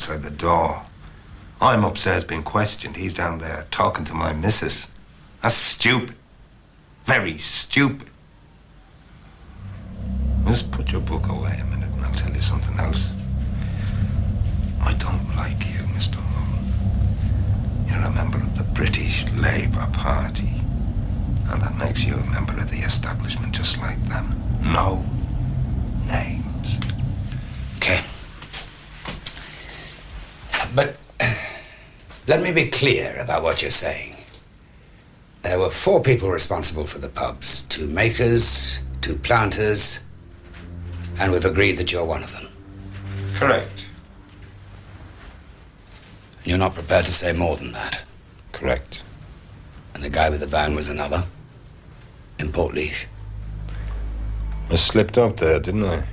outside the door. I'm upstairs being questioned. He's down there talking to my missus. That's stupid. Very stupid. Just put your book away a minute and I'll tell you something else. I don't like you, Mr. Mullin. You're a member of the British Labour Party. And that makes you a member of the establishment just like them. No names. Okay. But let me be clear about what you're saying. There were 4 people responsible for the pubs. 2 makers, 2 planters, and we've agreed that you're one of them. Correct. You're not prepared to say more than that? Correct. And the guy with the van was another? In Portlaoise? I slipped up there, didn't I?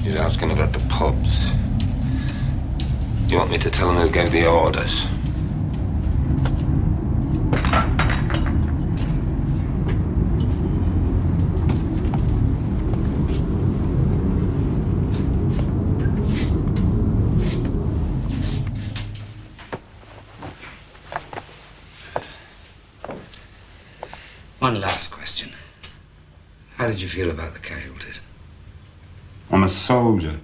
He's asking about the pubs. Do you want me to tell him who gave the orders? One last question. How did you feel about the casualties? I'm a soldier.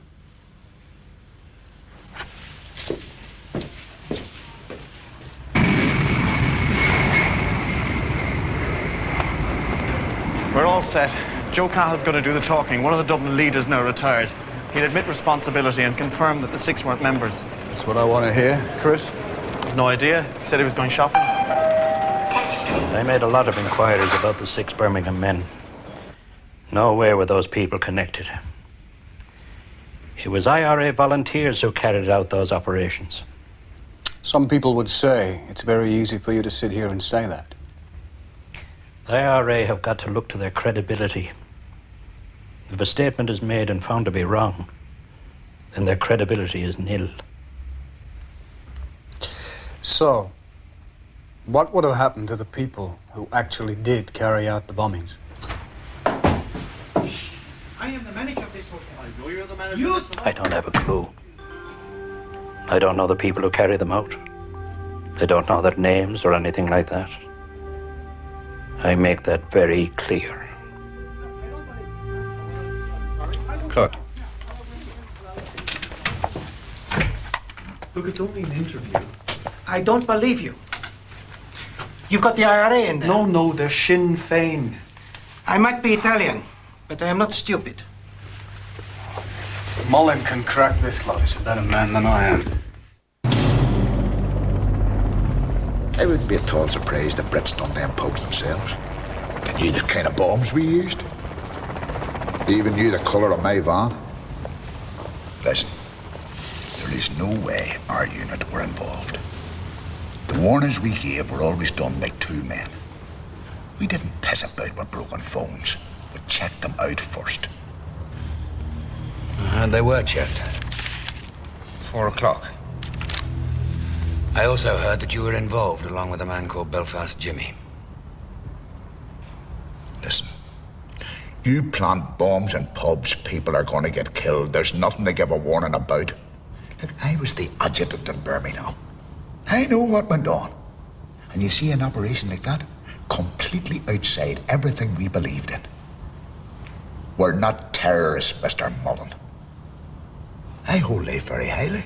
We're all set. Joe Cahill's going to do the talking. One of the Dublin leaders now retired. He'll admit responsibility and confirm that the 6 weren't members. That's what I want to hear. Chris? I've no idea. He said he was going shopping. I made a lot of inquiries about the 6 Birmingham men. Nowhere were those people connected. It was IRA volunteers who carried out those operations. Some people would say it's very easy for you to sit here and say that. The IRA have got to look to their credibility. If a statement is made and found to be wrong, then their credibility is nil. So, what would have happened to the people who actually did carry out the bombings? I am the manager of this hotel. I know you're the manager of this hotel. I don't have a clue. I don't know the people who carry them out. I don't know their names or anything like that. I make that very clear. Cut. Look, it's only an interview. I don't believe you. You've got the IRA in there. No, they're Sinn Féin. I might be Italian, but I am not stupid. Mullin can crack this lot. He's a better man than I am. It wouldn't be at all surprised the Brits done them pubs themselves. They knew the kind of bombs we used. They even knew the colour of my van. Listen, there is no way our unit were involved. The warnings we gave were always done by 2 men. We didn't piss about with broken phones. We checked them out first. And they were checked. 4 o'clock. I also heard that you were involved along with a man called Belfast Jimmy. Listen, you plant bombs in pubs, people are going to get killed. There's nothing to give a warning about. Look, I was the adjutant in Birmingham. I know what went on. And you see an operation like that, completely outside everything we believed in. We're not terrorists, Mr. Mullin. I hold life very highly.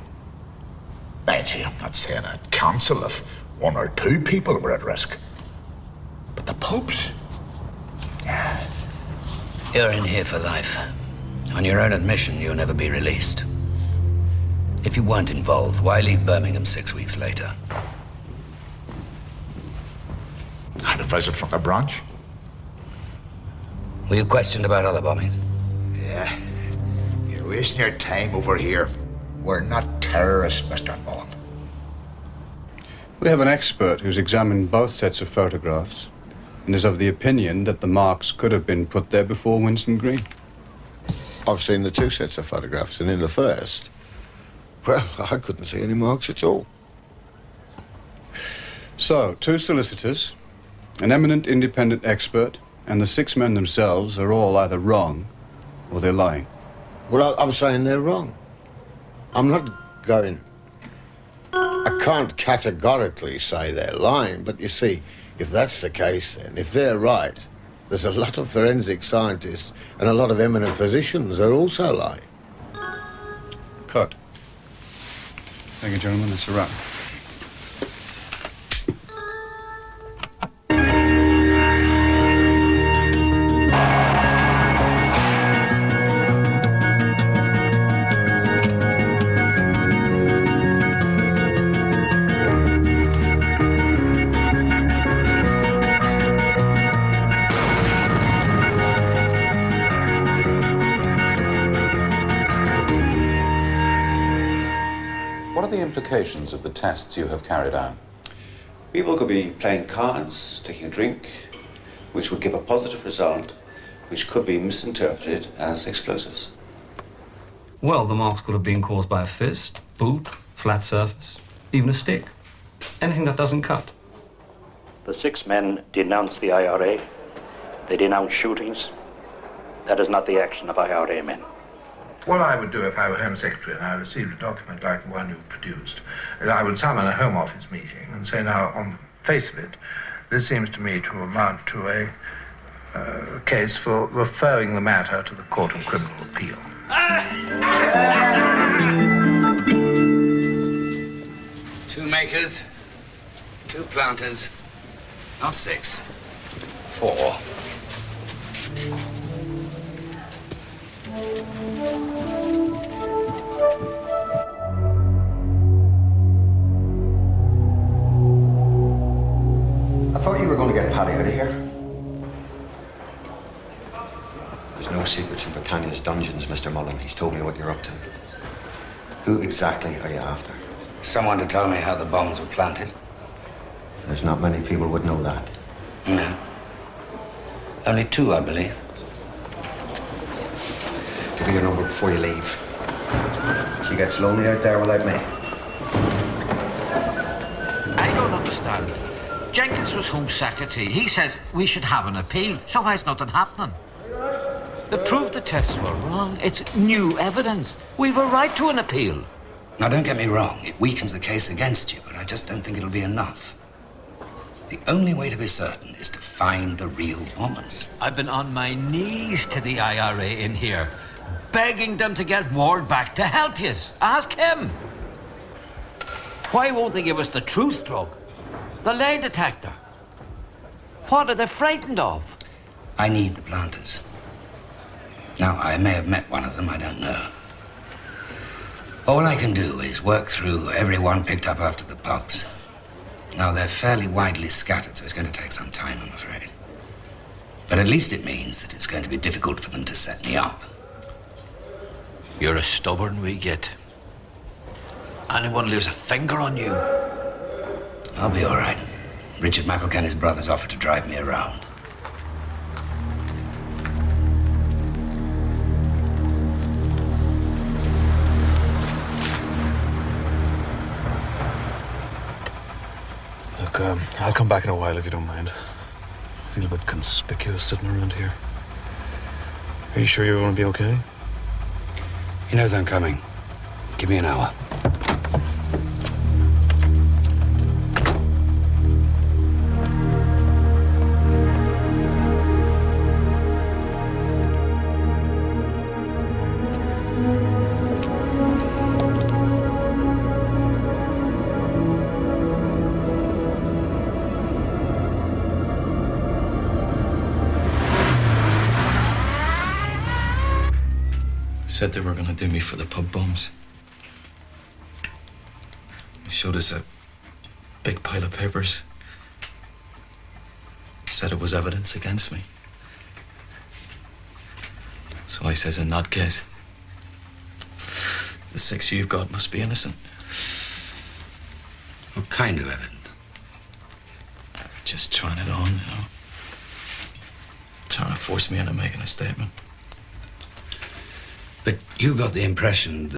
Mind you, I'm not saying I'd cancel if 1 or 2 people were at risk. But the pubs? Yeah. You're in here for life. On your own admission, you'll never be released. If you weren't involved, why leave Birmingham 6 weeks later? Had a visit from the branch. Were you questioned about other bombings? Yeah. You're wasting your time over here. We're not terrorists, Mr. Mullin. We have an expert who's examined both sets of photographs and is of the opinion that the marks could have been put there before Winston Green. I've seen the 2 sets of photographs, and in the first, well, I couldn't see any marks at all. So, 2 solicitors, An eminent independent expert and the 6 men themselves are all either wrong or they're lying. Well, I'm saying they're wrong. I'm not going... I can't categorically say they're lying, but you see, if that's the case, then, if they're right, there's a lot of forensic scientists and a lot of eminent physicians are also lying. Cut. Thank you, gentlemen. That's a wrap. What are the implications of the tests you have carried out? People could be playing cards, taking a drink, which would give a positive result, which could be misinterpreted as explosives. Well, the marks could have been caused by a fist, boot, flat surface, even a stick. Anything that doesn't cut. The 6 men denounced the IRA. They denounced shootings. That is not the action of IRA men. What I would do if I were Home Secretary and I received a document like the one you've produced, is I would summon a Home Office meeting and say, now, on the face of it, this seems to me to amount to a case for referring the matter to the Court of Criminal Appeal. Two makers, 2 planters, not 6, 4. I thought you were going to get Paddy out of here. There's no secrets in Britannia's dungeons, Mr. Mullin. He's told me what you're up to. Who exactly are you after? Someone to tell me how the bombs were planted. There's not many people would know that. No. Only 2, I believe. Give me your number before you leave. She gets lonely out there without me. I don't understand. Jenkins was Home Secretary. He says we should have an appeal. So why is nothing happening? They proved the tests were wrong. It's new evidence. We've a right to an appeal. Now, don't get me wrong. It weakens the case against you, but I just don't think it'll be enough. The only way to be certain is to find the real bombers. I've been on my knees to the IRA in here, begging them to get Ward back to help yous. Ask him. Why won't they give us the truth drug? The lie detector? What are they frightened of? I need the planters. Now, I may have met one of them, I don't know. All I can do is work through everyone picked up after the pubs. Now, they're fairly widely scattered, so it's going to take some time, I'm afraid. But at least it means that it's going to be difficult for them to set me up. You're a stubborn wee git. Anyone lays a finger on you. I'll be all right. Richard McElkenny's brothers offered to drive me around. Look, I'll come back in a while if you don't mind. I feel a bit conspicuous sitting around here. Are you sure you're going to be okay? He knows I'm coming. Give me an hour. Said they were gonna do me for the pub bombs. They showed us a big pile of papers. Said it was evidence against me. So I says, in that case, the 6 you've got must be innocent. What kind of evidence? Just trying it on, you know. Trying to force me into making a statement. But you got the impression that